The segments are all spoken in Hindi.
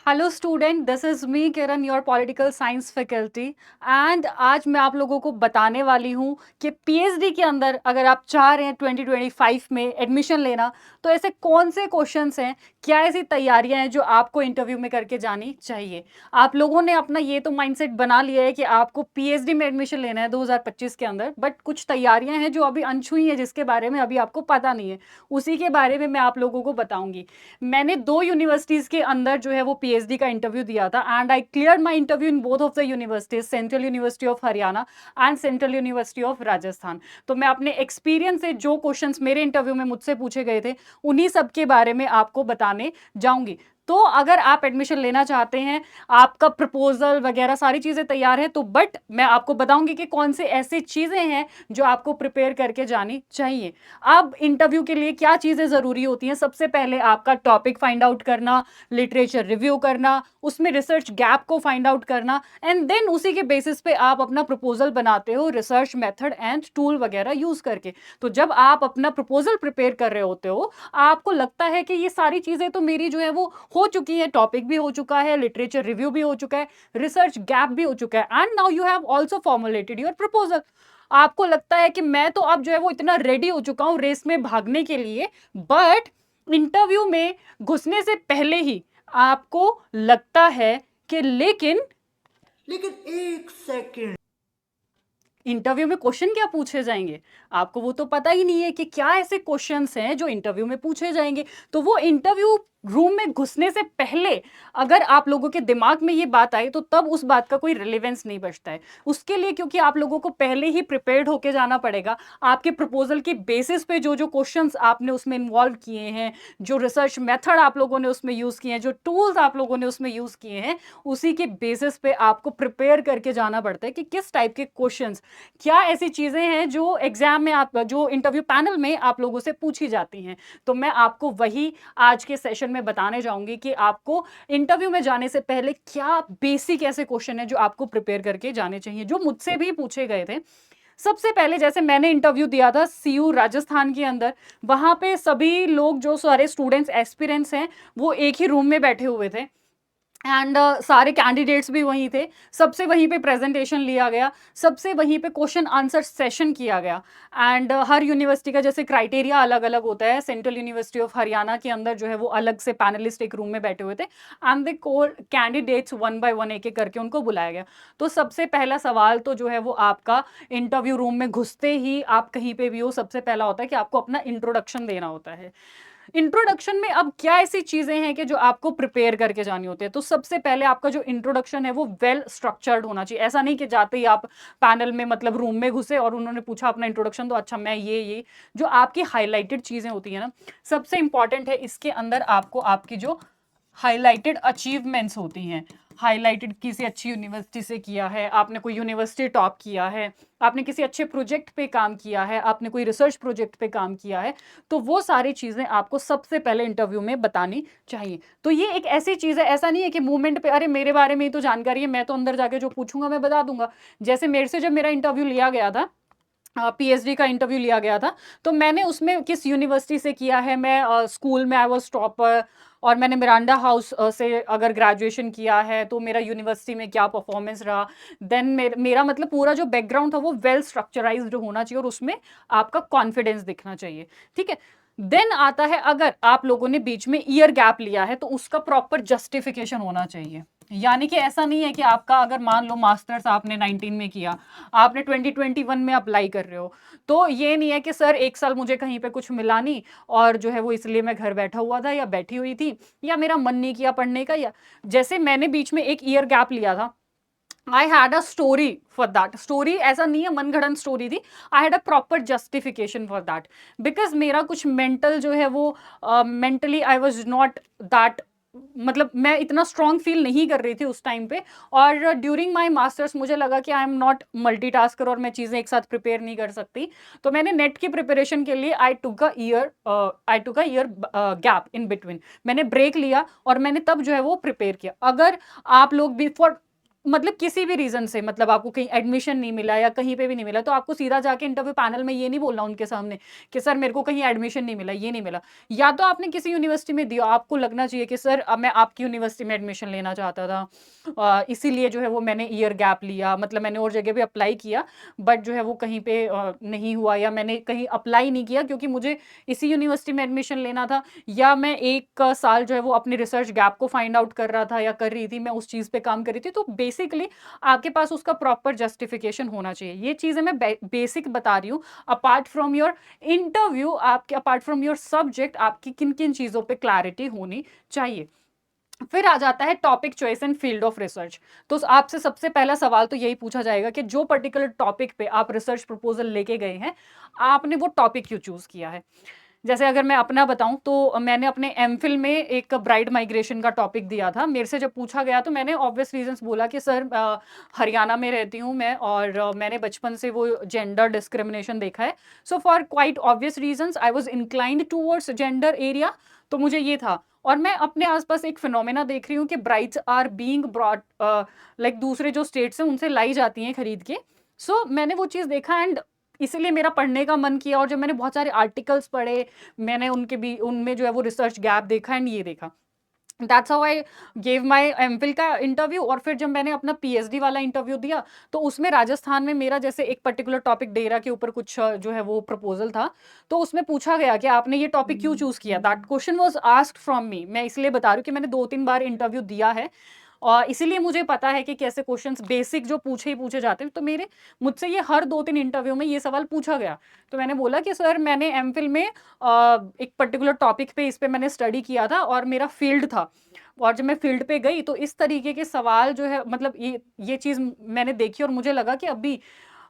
Hello student, this is me Kiran, your political science faculty. And आज मैं आप लोगों को बताने वाली हूँ कि पीएचडी के अंदर अगर आप चाह रहे हैं 2025 में एडमिशन लेना, तो ऐसे कौन से क्वेश्चंस हैं, क्या ऐसी तैयारियां हैं जो आपको इंटरव्यू में करके जानी चाहिए। आप लोगों ने अपना ये तो माइंडसेट बना लिया है कि आपको पीएचडी में एडमिशन लेना है 2025 के अंदर, बट कुछ तैयारियां हैं जो अभी अनछुई हैं, जिसके बारे में अभी आपको पता नहीं है। उसी के बारे में मैं आप लोगों को बताऊंगी। मैंने दो यूनिवर्सिटीज के अंदर जो है वो पीएचडी का इंटरव्यू दिया था, and I clear my interview in both of the universities, central university of Haryana and central university of Rajasthan. तो मैं अपने एक्सपीरियंस से जो क्वेश्चंस मेरे इंटरव्यू में मुझसे पूछे गए थे, उन्हीं सब के बारे में आपको बताने जाऊंगी। तो अगर आप एडमिशन लेना चाहते हैं, आपका प्रपोजल वगैरह सारी चीज़ें तैयार है, तो बट मैं आपको बताऊंगी कि कौन से ऐसी चीज़ें हैं जो आपको प्रिपेयर करके जानी चाहिए। अब इंटरव्यू के लिए क्या चीज़ें ज़रूरी होती हैं? सबसे पहले आपका टॉपिक फाइंड आउट करना, लिटरेचर रिव्यू करना, उसमें रिसर्च गैप को फाइंड आउट करना, एंड देन उसी के बेसिस पे आप अपना प्रपोजल बनाते हो रिसर्च मेथड एंड टूल वगैरह यूज़ करके। तो जब आप अपना प्रपोजल प्रिपेयर कर रहे होते हो, आपको लगता है कि ये सारी चीज़ें तो मेरी जो है वो हो चुकी है, टॉपिक भी हो चुका है, लिटरेचर रिव्यू भी हो चुका है, रिसर्च गैप भी हो चुका है, and now you have also formulated your proposal. आपको लगता है कि मैं तो अब जो है वो इतना रेडी हो चुका हूं रेस में भागने के लिए, बट इंटरव्यू में घुसने से पहले ही आपको लगता है कि लेकिन लेकिन एक सेकंड। इंटरव्यू में क्वेश्चन क्या पूछे जाएंगे, आपको वो तो पता ही नहीं है कि क्या ऐसे क्वेश्चंस हैं जो इंटरव्यू में पूछे जाएंगे। तो वो इंटरव्यू रूम में घुसने से पहले अगर आप लोगों के दिमाग में ये बात आई, तो तब उस बात का कोई रिलेवेंस नहीं बचता है उसके लिए, क्योंकि आप लोगों को पहले ही प्रिपेयर्ड होके जाना पड़ेगा। आपके प्रपोजल के बेसिस पे जो जो क्वेश्चंस आपने उसमें इन्वॉल्व किए हैं, जो रिसर्च मेथड आप लोगों ने उसमें यूज़ किए हैं, जो टूल्स आप लोगों ने उसमें यूज़ किए हैं, उसी के बेसिस पे आपको प्रिपेयर करके जाना पड़ता है कि किस टाइप के क्वेश्चंस, क्या ऐसी चीज़ें हैं जो एग्जाम में आप, जो इंटरव्यू पैनल में आप लोगों से पूछी जाती हैं। तो मैं आपको वही आज के सेशन में बताने जाऊंगी कि आपको इंटरव्यू में जाने से पहले क्या बेसिक ऐसे क्वेश्चन है जो आपको प्रिपेयर करके जाने चाहिए, जो मुझसे भी पूछे गए थे। सबसे पहले, जैसे मैंने इंटरव्यू दिया था सीयू राजस्थान के अंदर, वहां पे सभी लोग, जो सारे स्टूडेंट्स एस्पिरेंट्स हैं, वो एक ही रूम में बैठे हुए थे, एंड सारे कैंडिडेट्स भी वहीं थे। सबसे वहीं पे प्रेजेंटेशन लिया गया, सबसे वहीं पे क्वेश्चन आंसर सेशन किया गया। एंड हर यूनिवर्सिटी का जैसे क्राइटेरिया अलग अलग होता है, सेंट्रल यूनिवर्सिटी ऑफ हरियाणा के अंदर जो है वो अलग से पैनलिस्ट एक रूम में बैठे हुए थे, and they call candidates one by one, एक एक करके उनको बुलाया गया। तो सबसे पहला सवाल तो जो है वो आपका इंटरव्यू रूम में घुसते ही, आप कहीं पे भी हो, सबसे पहला होता है कि आपको अपना इंट्रोडक्शन देना होता है। इंट्रोडक्शन में अब क्या ऐसी चीजें हैं कि जो आपको प्रिपेयर करके जानी होती है। तो सबसे पहले आपका जो इंट्रोडक्शन है वो वेल स्ट्रक्चर्ड होना चाहिए। ऐसा नहीं कि जाते ही आप पैनल में, मतलब रूम में घुसे और उन्होंने पूछा अपना इंट्रोडक्शन, तो अच्छा मैं ये जो आपकी हाईलाइटेड चीजें होती है ना, सबसे इंपॉर्टेंट है इसके अंदर आपको आपकी जो हाईलाइटेड अचीवमेंट्स होती हैं, हाईलाइटेड किसी अच्छी यूनिवर्सिटी से किया है आपने, कोई यूनिवर्सिटी टॉप किया है, आपने किसी अच्छे प्रोजेक्ट पे काम किया है, आपने कोई रिसर्च प्रोजेक्ट पे काम किया है, तो वो सारी चीज़ें आपको सबसे पहले इंटरव्यू में बतानी चाहिए। तो ये एक ऐसी चीज़ है, ऐसा नहीं है कि मूवमेंट पे अरे मेरे बारे में ही तो जानकारी है, मैं तो अंदर जाके जो पूछूंगा मैं बता दूंगा। जैसे मेरे से जब मेरा इंटरव्यू लिया गया था, पीएचडी का इंटरव्यू लिया गया था, तो मैंने उसमें किस यूनिवर्सिटी से किया है, मैं स्कूल में आई वाज टॉपर, और मैंने मिरांडा हाउस से अगर ग्रेजुएशन किया है तो मेरा यूनिवर्सिटी में क्या परफॉर्मेंस रहा। देन मेरा मतलब पूरा जो बैकग्राउंड था वो वेल स्ट्रक्चराइज्ड होना चाहिए, और उसमें आपका कॉन्फिडेंस दिखना चाहिए। ठीक है। देन आता है, अगर आप लोगों ने बीच में ईयर गैप लिया है तो उसका प्रॉपर जस्टिफिकेशन होना चाहिए। यानी कि ऐसा नहीं है कि आपका, अगर मान लो मास्टर्स आपने 19 में किया, आपने 2021 में अप्लाई कर रहे हो, तो ये नहीं है कि सर एक साल मुझे कहीं पे कुछ मिला नहीं और जो है वो इसलिए मैं घर बैठा हुआ था या बैठी हुई थी, या मेरा मन नहीं किया पढ़ने का, या जैसे मैंने बीच में एक ईयर गैप लिया था, I had a story for that. Story ऐसा नहीं है मनगढ़ंत स्टोरी थी, I had a proper justification for that, because मेरा कुछ मेंटल जो है वो, mentally I was not that, मतलब मैं इतना स्ट्रॉन्ग फील नहीं कर रही थी उस टाइम पे। और ड्यूरिंग माई मास्टर्स मुझे लगा कि आई एम नॉट मल्टीटास्कर और मैं चीज़ें एक साथ प्रिपेयर नहीं कर सकती। तो मैंने नेट की प्रिपरेशन के लिए I took a year gap in between, मैंने ब्रेक लिया और मैंने तब जो है वो प्रिपेयर किया। अगर आप लोग भी फॉर मतलब किसी भी रीज़न से, मतलब आपको कहीं एडमिशन नहीं मिला या कहीं पे भी नहीं मिला, तो आपको सीधा जाके इंटरव्यू पैनल में ये नहीं बोलना उनके सामने कि सर मेरे को कहीं एडमिशन नहीं मिला, ये नहीं मिला। या तो आपने किसी यूनिवर्सिटी में दिया, आपको लगना चाहिए कि सर मैं आपकी यूनिवर्सिटी में एडमिशन लेना चाहता था, इसीलिए जो है वो मैंने ईयर गैप लिया, मतलब मैंने और जगह पे अप्लाई किया बट जो है वो कहीं पे नहीं हुआ, या मैंने कहीं अप्लाई नहीं किया क्योंकि मुझे इसी यूनिवर्सिटी में एडमिशन लेना था, या मैं एक साल जो है वो अपनी रिसर्च गैप को फाइंड आउट कर रहा था या कर रही थी, मैं उस चीज़ पे काम कर रही थी। तो बेसिकली आपके पास उसका प्रॉपर जस्टिफिकेशन होना चाहिए। ये चीज़ें मैं बेसिक बता रही हूँ। अपार्ट फ्रॉम योर इंटरव्यू, आपके अपार्ट फ्रॉम योर सब्जेक्ट, आपकी किन किन चीज़ों पे क्लैरिटी होनी चाहिए। फिर आ जाता है topic choice and field of research. तो आपसे सबसे पहला सवाल तो यही पूछा जाएगा कि जो पर्टिकुलर टॉपिक पे आप रिसर्च प्रपोजल लेके गए हैं, आपने वो टॉपिक क्यों चूज किया है। जैसे अगर मैं अपना बताऊं तो मैंने अपने एमफिल में एक ब्राइड माइग्रेशन का टॉपिक दिया था। मेरे से जब पूछा गया तो मैंने ऑब्वियस रीजंस बोला कि सर हरियाणा में रहती हूं मैं, और मैंने बचपन से वो जेंडर डिस्क्रिमिनेशन देखा है। So for quite obvious reasons I was inclined towards gender area. तो मुझे ये था, और मैं अपने आसपास एक फिनोमेना देख रही हूँ कि brides are being brought, like दूसरे जो स्टेट्स हैं उनसे लाई जाती हैं खरीद के। सो मैंने वो चीज़ देखा एंड इसीलिए मेरा पढ़ने का मन किया, और जब मैंने बहुत सारे आर्टिकल्स पढ़े, मैंने उनके भी उनमें जो है वो रिसर्च गैप देखा एंड ये देखा। That's how I gave my MPhil का इंटरव्यू। और फिर जब मैंने अपना पीएचडी वाला इंटरव्यू दिया तो उसमें राजस्थान में मेरा जैसे एक पर्टिकुलर टॉपिक डेरा के ऊपर कुछ जो है वो प्रपोजल था, तो उसमें पूछा गया कि आपने ये टॉपिक क्यों चूज किया। That question was asked from me. मैं इसलिए बता रही हूँ कि मैंने 2-3 बार इंटरव्यू दिया है और इसीलिए मुझे पता है कि कैसे क्वेश्चंस बेसिक जो पूछे ही पूछे जाते हैं। तो मुझसे ये हर 2-3 इंटरव्यू में ये सवाल पूछा गया। तो मैंने बोला कि सर मैंने एमफिल में एक पर्टिकुलर टॉपिक पे इस पे मैंने स्टडी किया था और मेरा फील्ड था, और जब मैं फील्ड पे गई तो इस तरीके के सवाल जो है, मतलब ये चीज़ मैंने देखी और मुझे लगा कि अभी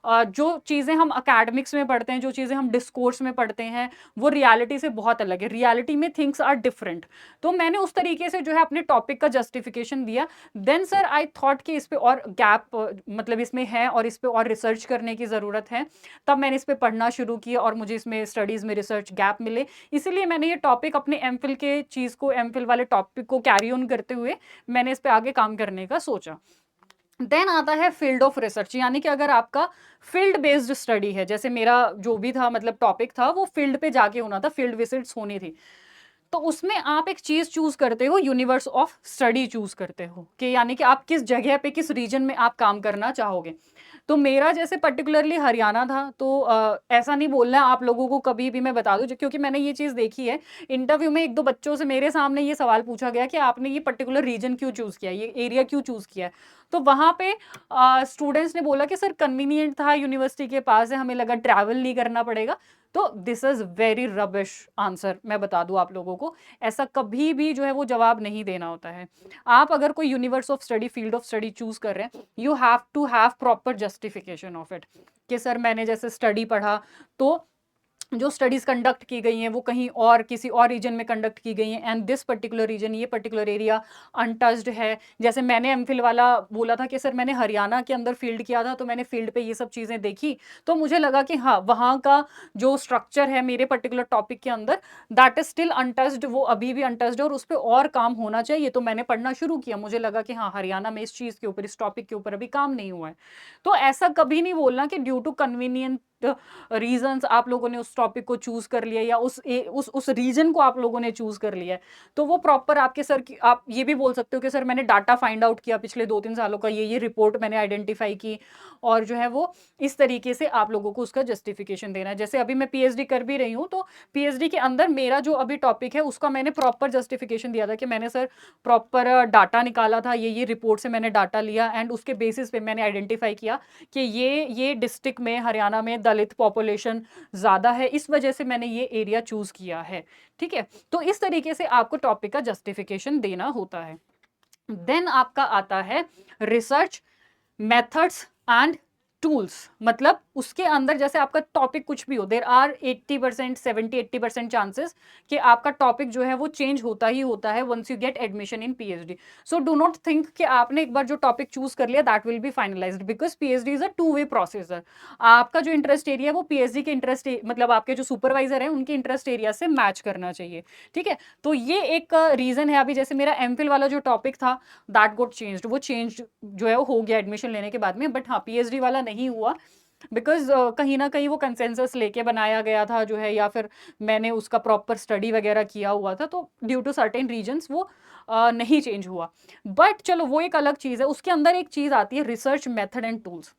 जो चीज़ें हम एकेडमिक्स में पढ़ते हैं, जो चीज़ें हम डिस्कोर्स में पढ़ते हैं, वो रियलिटी से बहुत अलग है। रियलिटी में थिंग्स आर डिफरेंट। तो मैंने उस तरीके से जो है अपने टॉपिक का जस्टिफिकेशन दिया। देन सर आई थॉट कि इस पे और गैप मतलब इसमें है और इस पे और रिसर्च करने की ज़रूरत है। तब मैंने इस पे पढ़ना शुरू किया और मुझे इसमें स्टडीज़ में रिसर्च गैप मिले। इसीलिए मैंने ये टॉपिक अपने एमफिल के चीज़ को, एमफिल वाले टॉपिक को कैरी ऑन करते हुए मैंने इस पे आगे काम करने का सोचा। देन आता है फील्ड ऑफ रिसर्च, यानी कि अगर आपका फील्ड बेस्ड स्टडी है, जैसे मेरा जो भी था मतलब टॉपिक था वो फील्ड पे जाके होना था, फील्ड विजिट्स होनी थी, तो उसमें आप एक चीज चूज करते हो, यूनिवर्स ऑफ स्टडी चूज करते हो कि यानी कि आप किस जगह पे, किस रीजन में आप काम करना चाहोगे। तो मेरा जैसे पर्टिकुलरली हरियाणा था, तो ऐसा नहीं बोलना है आप लोगों को, कभी भी मैं बता दूं क्योंकि मैंने ये चीज़ देखी है इंटरव्यू में। 1-2 बच्चों से मेरे सामने ये सवाल पूछा गया कि आपने ये पर्टिकुलर रीजन क्यों चूज़ किया, ये एरिया क्यों चूज़ किया है। तो वहाँ पे स्टूडेंट्स ने बोला कि सर कन्वीनियंट था, यूनिवर्सिटी के पास है, हमें लगा ट्रैवल नहीं करना पड़ेगा। तो this is very rubbish answer, मैं बता दूं आप लोगों को। ऐसा कभी भी जो है वो जवाब नहीं देना होता है। आप अगर कोई universe of study, field of study choose कर रहे हैं, you have to have proper justification of it कि सर मैंने जैसे स्टडी पढ़ा तो जो स्टडीज कंडक्ट की गई हैं वो कहीं और किसी और रीजन में कंडक्ट की गई हैं, एंड दिस पर्टिकुलर रीजन, ये पर्टिकुलर एरिया अनटच्ड है। जैसे मैंने एमफिल वाला बोला था कि सर मैंने हरियाणा के अंदर फील्ड किया था, तो मैंने फील्ड पे ये सब चीज़ें देखी, तो मुझे लगा कि हाँ वहाँ का जो स्ट्रक्चर है मेरे पर्टिकुलर टॉपिक के अंदर, दैट इज स्टिल अनटच्ड, वो अभी भी अनटच्ड है और उस पर और काम होना चाहिए। तो मैंने पढ़ना शुरू किया, मुझे लगा कि हाँ हरियाणा में इस चीज़ के ऊपर, इस टॉपिक के ऊपर अभी काम नहीं हुआ है। तो ऐसा कभी नहीं बोलना कि ड्यू टू कन्वीनियंट रीजंस आप लोगों ने उस टॉपिक को चूज कर लिया या उस रीजन को आप लोगों ने चूज कर लिया है। तो वो प्रॉपर आपके सर की, आप ये भी बोल सकते हो कि सर मैंने डाटा फाइंड आउट किया पिछले 2-3 सालों का, ये रिपोर्ट मैंने आइडेंटिफाई की, और जो है वो इस तरीके से आप लोगों को उसका जस्टिफिकेशन देना है। जैसे अभी मैं पीएचडी कर भी रही हूँ, तो पीएचडी के अंदर मेरा जो अभी टॉपिक है उसका मैंने प्रॉपर जस्टिफिकेशन दिया था कि मैंने सर प्रॉपर डाटा निकाला था, ये रिपोर्ट से मैंने डाटा लिया एंड उसके बेसिस पे मैंने आइडेंटिफाई किया कि ये डिस्ट्रिक्ट में, हरियाणा में दलित पॉपुलेशन ज़्यादा है, इस वजह से मैंने ये एरिया चूज किया है। ठीक है, तो इस तरीके से आपको टॉपिक का जस्टिफिकेशन देना होता है। देन आपका आता है रिसर्च मेथड्स एंड टूल्स, मतलब उसके अंदर जैसे आपका टॉपिक कुछ भी हो, देर आर 80% 70-80% चांसेस कि आपका टॉपिक जो है वो चेंज होता ही होता है once you get admission in PhD. So do not think कि आपने एक बार जो टॉपिक चूज कर लिया that will be finalised, because PhD is a two way process है। आपका जो इंटरेस्ट एरिया है वो पीएचडी के इंटरेस्ट, मतलब आपके जो सुपरवाइजर है उनके इंटरेस्ट एरिया से मैच करना चाहिए, ठीक है। तो ये एक रीजन है। अभी जैसे मेरा एमफिल वाला जो टॉपिक था दैट गोट चेंज्ड, वो चेंज जो है वो हो गया एडमिशन लेने के बाद में, बट हाँ पीएचडी वाला नहीं हुआ बिकॉज कहीं ना कहीं वो कंसेंसस लेके बनाया गया था जो है, या फिर मैंने उसका प्रॉपर स्टडी वगैरह किया हुआ था, तो ड्यू टू सर्टेन रीजंस वो नहीं चेंज हुआ। बट चलो वो एक अलग चीज़ है। उसके अंदर एक चीज़ आती है रिसर्च मेथड एंड टूल्स।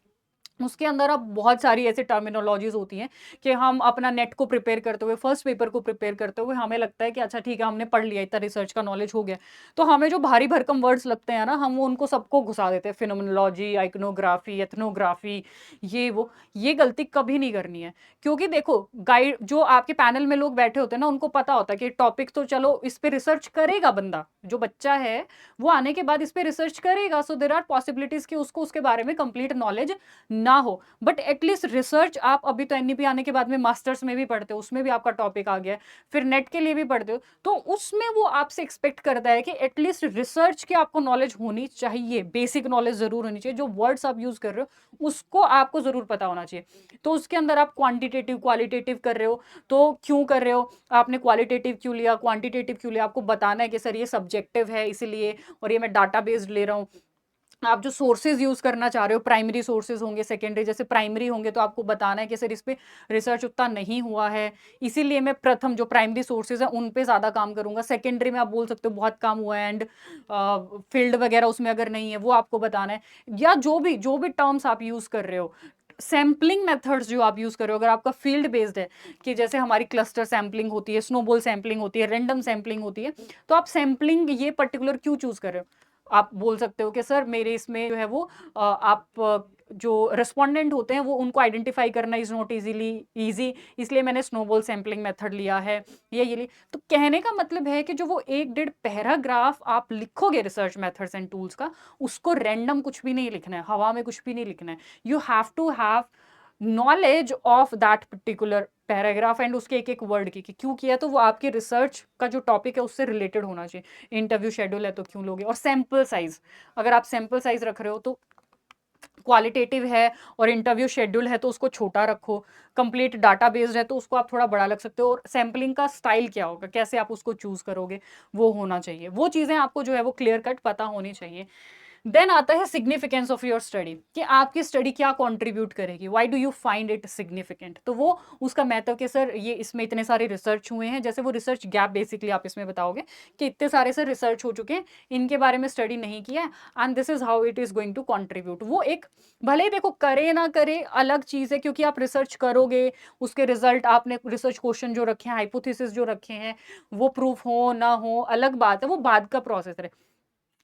उसके अंदर अब बहुत सारी ऐसी टर्मिनोलॉजीज होती हैं कि हम अपना नेट को प्रिपेयर करते हुए, फर्स्ट पेपर को प्रिपेयर करते हुए हमें लगता है कि अच्छा ठीक है हमने पढ़ लिया, इतना रिसर्च का नॉलेज हो गया, तो हमें जो भारी भरकम वर्ड्स लगते हैं ना हम वो उनको सबको घुसा देते हैं, फिनोमिनोलॉजी, आइकनोग्राफी, एथनोग्राफी, ये गलती कभी नहीं करनी है। क्योंकि देखो गाइड जो आपके पैनल में लोग बैठे होते हैं ना उनको पता होता है कि टॉपिक तो चलो इस पे रिसर्च करेगा बंदा, जो बच्चा है वो आने के बाद इस पे रिसर्च करेगा, सो देर आर पॉसिबिलिटीज कि उसको उसके बारे में कंप्लीट नॉलेज ना हो, बट एटलीस्ट रिसर्च आप अभी तो एनईपी आने के बाद में मास्टर्स में भी पढ़ते हो, उसमें भी आपका टॉपिक आ गया है, फिर नेट के लिए भी पढ़ते हो, तो उसमें वो आपसे एक्सपेक्ट करता है कि एटलीस्ट रिसर्च की आपको नॉलेज होनी चाहिए, बेसिक नॉलेज जरूर होनी चाहिए, जो वर्ड्स आप यूज कर रहे हो उसको आपको जरूर पता होना चाहिए। तो उसके अंदर आप क्वांटिटेटिव क्वालिटेटिव कर रहे हो, तो क्यों कर रहे हो, आपने क्वालिटेटिव क्यों लिया, क्वांटिटेटिव क्यों लिया, आपको बताना है कि सर ये सब्जेक्टिव है इसलिए, और ये मैं डाटा बेस्ड ले रहा हूँ। आप जो सोर्सेज यूज करना चाह रहे हो, प्राइमरी सोर्सेज होंगे, सेकेंडरी, जैसे प्राइमरी होंगे तो आपको बताना है कि सर इस पे रिसर्च उतना नहीं हुआ है, इसीलिए मैं प्रथम जो प्राइमरी सोर्सेज है उन पे ज्यादा काम करूंगा, सेकेंडरी में आप बोल सकते हो बहुत काम हुआ है एंड फील्ड वगैरह उसमें अगर नहीं है वो आपको बताना है, या जो भी टर्म्स आप यूज कर रहे हो, सैम्पलिंग मेथड्स जो आप यूज कर रहे हो, अगर आपका फील्ड बेस्ड है कि जैसे हमारी क्लस्टर सैम्पलिंग होती है, स्नोबॉल सैम्पलिंग होती है, रैंडम सैम्पलिंग होती है, तो आप सैम्पलिंग ये पर्टिकुलर क्यों चूज कर रहे हो, आप बोल सकते हो कि सर मेरे इसमें जो है वो जो रेस्पोंडेंट होते हैं वो उनको आइडेंटिफाई करना इज नॉट इजीली इजी, इसलिए मैंने स्नोबॉल सैम्पलिंग मेथड लिया है, ये लिए। तो कहने का मतलब है कि जो वो 1-1.5 पैराग्राफ आप लिखोगे रिसर्च मेथड्स एंड टूल्स का, उसको रैंडम कुछ भी नहीं लिखना है, हवा में कुछ भी नहीं लिखना है, you have to have knowledge of that particular paragraph and उसके एक एक वर्ड की कि क्यों किया, तो वो आपके रिसर्च का जो टॉपिक है उससे रिलेटेड होना चाहिए। इंटरव्यू शेड्यूल है तो क्यों लोगे, और सैंपल साइज, अगर आप सैंपल साइज रख रहे हो तो क्वालिटेटिव है, और इंटरव्यू शेड्यूल है तो उसको छोटा रखो, कंप्लीट डाटा बेस्ड है तो उसको आप थोड़ा बड़ा रख सकते हो, और सैम्पलिंग का स्टाइल क्या होगा, कैसे आप उसको चूज करोगे, वो होना चाहिए, वो चीजें आपको जो है वो क्लियर कट पता होनी चाहिए। देन आता है सिग्निफिकेंस ऑफ योर स्टडी, कि आपकी स्टडी क्या कंट्रीब्यूट करेगी, why do you find it significant, तो वो उसका महत्व कि सर ये इसमें इतने सारे रिसर्च हुए हैं, जैसे वो रिसर्च गैप बेसिकली आप इसमें बताओगे कि इतने सारे सर रिसर्च हो चुके हैं, इनके बारे में स्टडी नहीं किया है, and this is how it is going to contribute. वो एक, भले ही देखो करे ना करे अलग चीज है, क्योंकि आप रिसर्च करोगे, उसके रिजल्ट आपने रिसर्च क्वेश्चन जो रखे हैं, हाइपोथेसिस जो रखे हैं, वो प्रूफ हो ना हो अलग बात है, वो बाद का प्रोसेस है,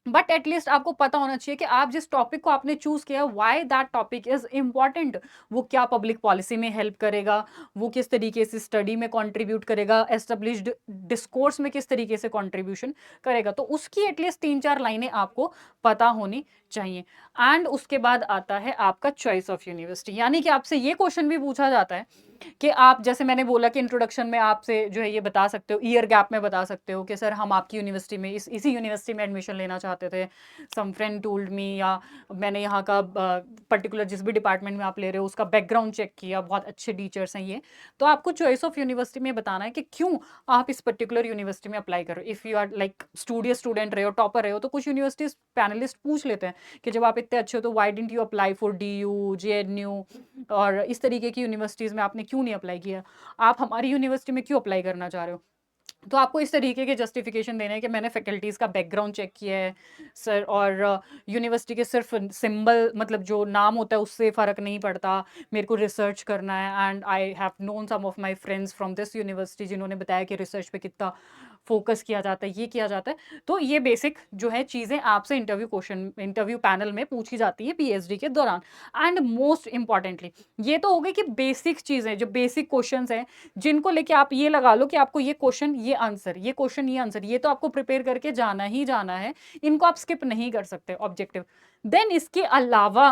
बट एटलीस्ट आपको पता होना चाहिए कि आप जिस टॉपिक को आपने चूज किया, why that topic is important, वो क्या पब्लिक पॉलिसी में हेल्प करेगा, वो किस तरीके से स्टडी में कंट्रीब्यूट करेगा, एस्टेब्लिश्ड डिस्कोर्स में किस तरीके से कंट्रीब्यूशन करेगा, तो उसकी एटलीस्ट 3-4 लाइनें आपको पता होनी चाहिए। एंड उसके बाद आता है आपका चॉइस ऑफ यूनिवर्सिटी, यानी कि आपसे ये क्वेश्चन भी पूछा जाता है कि आप, जैसे मैंने बोला कि इंट्रोडक्शन में आपसे जो है ये बता सकते हो, ईयर गैप में बता सकते हो कि सर हम आपकी यूनिवर्सिटी में इसी यूनिवर्सिटी में एडमिशन लेना चाहते थे, सम फ्रेंड टोल्ड मी, या मैंने यहाँ का पर्टिकुलर जिस भी डिपार्टमेंट में आप ले रहे हो उसका बैकग्राउंड चेक किया, बहुत अच्छे टीचर्स हैं ये, तो आपको चॉइस ऑफ यूनिवर्सिटी में बताना है कि क्यों आप इस पर्टिकुलर यूनिवर्सिटी में अप्लाई करो। If you are like studious student रहे हो, टॉपर रहे हो, तो कुछ यूनिवर्सिटीज पैनलिस्ट पूछ लेते हैं कि जब आप इतने अच्छे हो तो Y didn't you apply for DU, JNU और इस तरीके की यूनिवर्सिटीज़ में आपने क्यों नहीं अप्लाई किया, आप हमारी यूनिवर्सिटी में क्यों अप्लाई करना चाह रहे हो। तो आपको इस तरीके के जस्टिफिकेशन देने हैं कि मैंने फैकल्टीज़ का बैकग्राउंड चेक किया है सर, और यूनिवर्सिटी के सिर्फ सिंबल, मतलब जो नाम होता है उससे फ़र्क नहीं पड़ता, मेरे को रिसर्च करना है, and I have known some of my friends from this university जिन्होंने बताया कि रिसर्च पे कितना फोकस किया जाता है, ये किया जाता है। तो ये बेसिक जो है चीज़ें आपसे इंटरव्यू पैनल में पूछी जाती है पीएचडी के दौरान। एंड मोस्ट इंपॉर्टेंटली ये तो हो गई कि बेसिक चीज़ें, जो बेसिक क्वेश्चंस हैं जिनको लेके आप ये लगा लो कि आपको ये क्वेश्चन ये आंसर, ये क्वेश्चन ये आंसर, ये तो आपको प्रिपेयर करके जाना ही जाना है, इनको आप स्किप नहीं कर सकते ऑब्जेक्टिव। देन इसके अलावा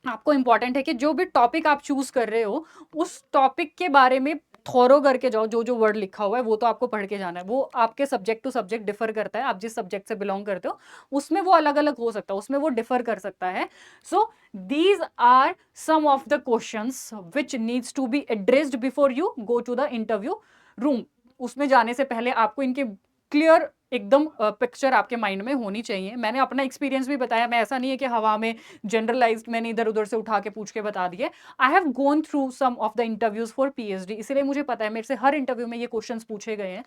आपको इंपॉर्टेंट है कि जो भी टॉपिक आप चूज कर रहे हो उस टॉपिक के बारे में थॉरो करके जाओ, जो जो वर्ड लिखा हुआ है वो तो आपको पढ़ के जाना है। वो आपके सब्जेक्ट टू सब्जेक्ट डिफर करता है, आप जिस सब्जेक्ट से बिलोंग करते हो उसमें वो अलग अलग हो सकता है, उसमें वो डिफर कर सकता है। So these are some of the questions which needs to be addressed before you go to the interview room. उसमें जाने से पहले आपको इनके क्लियर एकदम पिक्चर आपके माइंड में होनी चाहिए। मैंने अपना एक्सपीरियंस भी बताया, मैं ऐसा नहीं है कि हवा में जनरलाइज्ड मैंने इधर उधर से उठा के पूछ के बता दिए। I have gone through some of the interviews for PhD, इसलिए मुझे पता है, मेरे से हर इंटरव्यू में ये क्वेश्चंस पूछे गए हैं।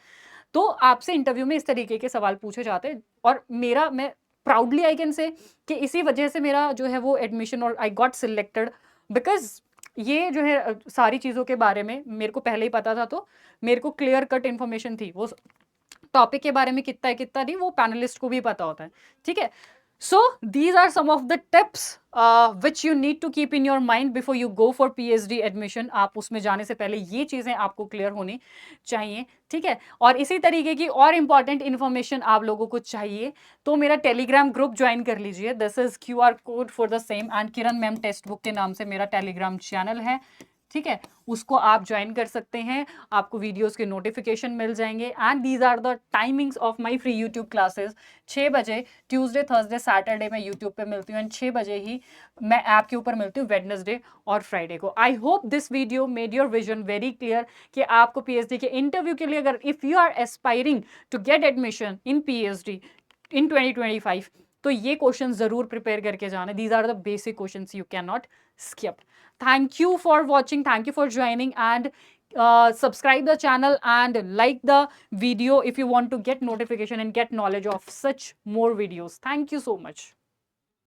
तो आपसे इंटरव्यू में इस तरीके के सवाल पूछे जाते हैं, और मेरा, मैं प्राउडली आई कैन से कि इसी वजह से मेरा जो है वो एडमिशन और आई गॉट सिलेक्टेड, बिकॉज ये जो है सारी चीज़ों के बारे में मेरे को पहले ही पता था, तो मेरे को क्लियर कट इन्फॉर्मेशन थी। वो टॉपिक के बारे में कितना है कितना नहीं वो पैनलिस्ट को भी पता होता है, ठीक है। So these are some of the tips which you need to keep in your mind before you go for PhD admission. आप उसमें जाने से पहले ये चीज़ें आपको क्लियर होनी चाहिए, ठीक है। और इसी तरीके की और इंपॉर्टेंट इन्फॉर्मेशन आप लोगों को चाहिए तो मेरा टेलीग्राम ग्रुप ज्वाइन कर लीजिए। This is QR code for the same, and Kiran ma'am text book के नाम से मेरा टेलीग्राम चैनल है, ठीक है। उसको आप ज्वाइन कर सकते हैं, आपको वीडियोस के नोटिफिकेशन मिल जाएंगे। And these are the timings of my free YouTube classes. 6 बजे ट्यूसडे थर्सडे सैटरडे मैं यूट्यूब पे मिलती हूँ, एंड 6 बजे ही मैं ऐप के ऊपर मिलती हूँ वेडनेसडे और फ्राइडे को। I hope this video made your vision very clear कि आपको पीएचडी के इंटरव्यू के लिए, अगर if you are aspiring to get admission in PhD in 2025, तो ये क्वेश्चन जरूर प्रिपेयर करके जाना। These are the basic questions you can not skip. Thank you for watching, thank you for joining, and subscribe the channel and like the video if you want to get notification and get knowledge of such more videos. Thank you so much.